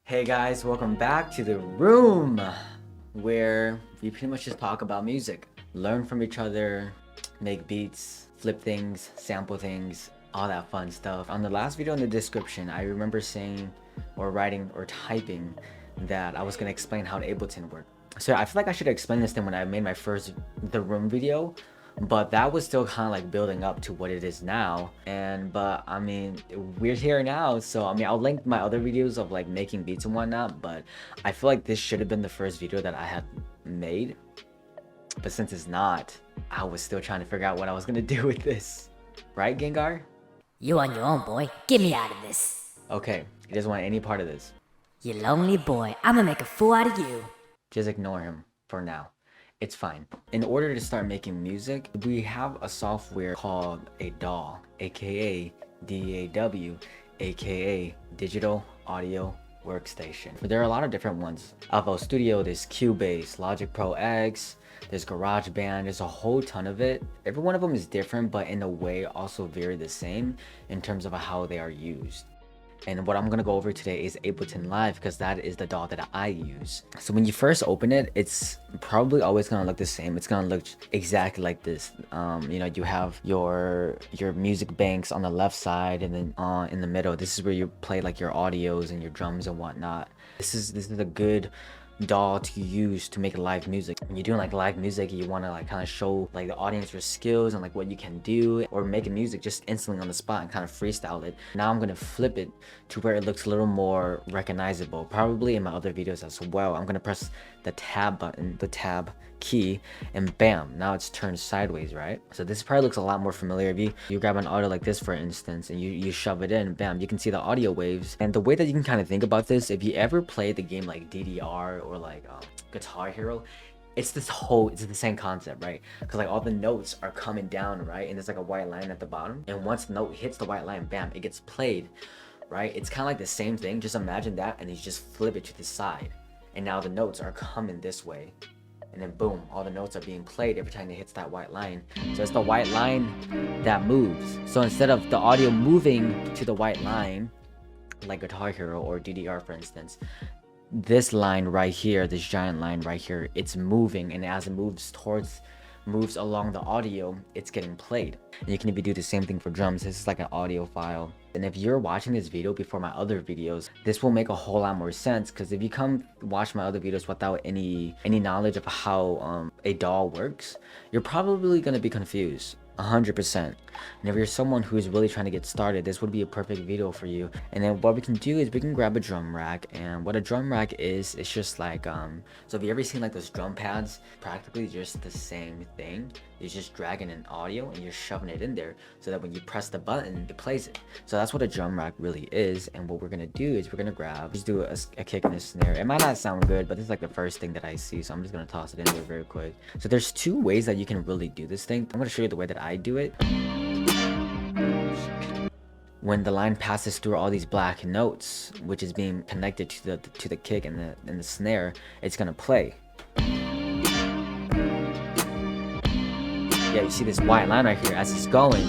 Hey guys, welcome back to the room where we pretty much just talk about music, learn from each other, make beats, flip things, sample things, all that fun stuff. On the last video in the description, I remember saying or writing or typing that I was going to explain how Ableton worked. So I feel like I should explain this thing when I made my first The Room video, but that was still kind of like building up to what it is now. But I mean, we're here now, so I mean, I'll link my other videos of like making beats and whatnot, but I feel like this should have been the first video that I had made, but since it's not, I was still trying to figure out what I was gonna do with this, right, Gengar? You on your own, boy. Get me out of this. Okay, he doesn't want any part of this. You lonely boy. I'ma make a fool out of you. Just ignore him for now. It's fine. In order to start making music, we have a software called a DAW, aka DAW, aka Digital Audio Workstation. But there are a lot of different ones. FL Studio, there's Cubase, Logic Pro X, there's GarageBand, there's a whole ton of it. Every one of them is different, but in a way also very the same in terms of how they are used. And what I'm gonna go over today is Ableton Live, because that is the DAW that I use. So when you first open it, it's probably always gonna look the same. It's gonna look exactly like this. You know, you have your music banks on the left side, and then in the middle, this is where you play like your audios and your drums and whatnot. This is a good DAW to use to make live music. When you're doing like live music, you want to like kind of show like the audience your skills and like what you can do, or making music just instantly on the spot and kind of freestyle it. Now I'm gonna flip it to where it looks a little more recognizable, probably in my other videos as well. I'm gonna press the tab button, the tab key, and bam, now it's turned sideways, right? So this probably looks a lot more familiar. If you grab an audio like this, for instance, and you shove it in, bam, you can see the audio waves. And the way that you can kind of think about this, if you ever played the game like DDR or like Guitar Hero, it's the same concept, right? Because like all the notes are coming down, right? And there's like a white line at the bottom, and once the note hits the white line, bam, it gets played, right? It's kind of like the same thing. Just imagine that, and you just flip it to the side, and now the notes are coming this way, and then boom, all the notes are being played every time it hits that white line. So it's the white line that moves. So instead of the audio moving to the white line like Guitar Hero or DDR, for instance, this line right here, this giant line right here, it's moving, and as it moves along the audio, it's getting played. And you can even do the same thing for drums. This is like an audio file. And if you're watching this video before my other videos, this will make a whole lot more sense, because if you come watch my other videos without any knowledge of how a DAW works, you're probably going to be confused 100%. And if you're someone who's really trying to get started, this would be a perfect video for you. And then what we can do is we can grab a drum rack, and what a drum rack is, it's just like so have you ever seen like those drum pads? Practically just the same thing. You're just dragging an audio and you're shoving it in there, so that when you press the button, it plays it. So that's what a drum rack really is. And what we're gonna do is we're gonna just do a kick and a snare. It might not sound good, but this is like the first thing that I see, so I'm just gonna toss it in there very quick. So there's two ways that you can really do this thing. I'm gonna show you the way that I do it. When the line passes through all these black notes, which is being connected to the kick and the snare, it's gonna play. Yeah, you see this white line right here as it's going.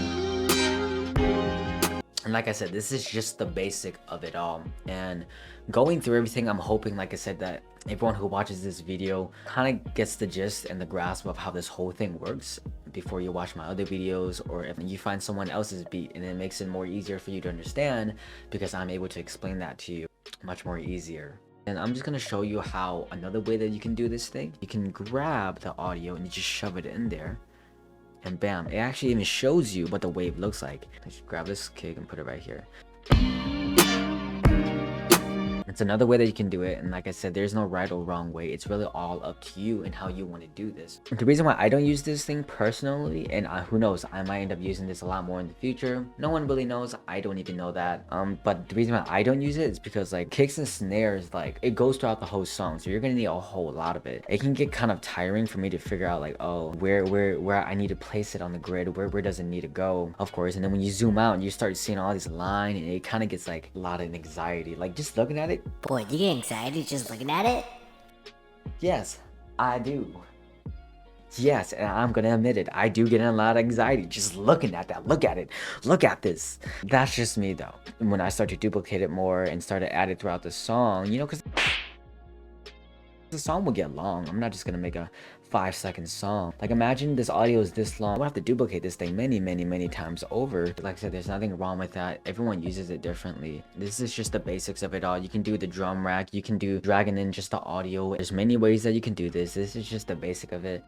And like I said, this is just the basic of it all. And going through everything, I'm hoping, like I said, that everyone who watches this video kind of gets the gist and the grasp of how this whole thing works before you watch my other videos, or if you find someone else's beat, and it makes it more easier for you to understand, because I'm able to explain that to you much more easier. And I'm just gonna show you how another way that you can do this thing. You can grab the audio and you just shove it in there, and bam, it actually even shows you what the wave looks like. Let's grab this kick and put it right here. It's another way that you can do it, and like I said, there's no right or wrong way. It's really all up to you and how you want to do this. The reason why I don't use this thing personally, and who knows, I might end up using this a lot more in the future. No one really knows. I don't even know that. But the reason why I don't use it is because like kicks and snares, like it goes throughout the whole song, so you're gonna need a whole lot of it. It can get kind of tiring for me to figure out like, oh, where I need to place it on the grid, where does it need to go, of course. And then when you zoom out and you start seeing all these lines, and it kind of gets like a lot of anxiety, like just looking at it. Boy, you get anxiety just looking at it? Yes, I do. Yes, and I'm gonna admit it, I do get a lot of anxiety just looking at that. Look at it. Look at this. That's just me though. When I start to duplicate it more and start to add it throughout the song, you know, because the song will get long. I'm not just gonna make a 5-second song. Like, imagine this audio is this long. We'll have to duplicate this thing many times over. Like I said, there's nothing wrong with that. Everyone uses it differently. This is just the basics of it all. You can do the drum rack, you can do dragging in just the audio. There's many ways that you can do this. This is just the basic of it.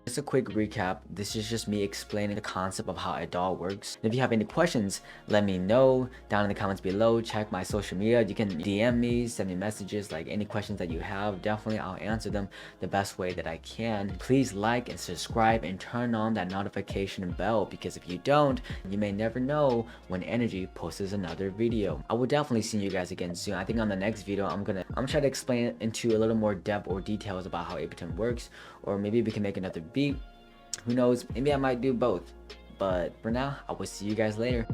Just a quick recap, this is just me explaining the concept of how a DAW works. If you have any questions, let me know down in the comments below. Check my social media. You can DM me, send me messages, like any questions that you have. Definitely, I'll answer them the best way that I can. Please like and subscribe and turn on that notification bell, because if you don't, you may never know when Energy posts another video. I will definitely see you guys again soon. I think on the next video, I'm gonna try to explain it into a little more depth or details about how Ableton works, or maybe we can make another beat. Who knows? Maybe I might do both. But for now, I will see you guys later.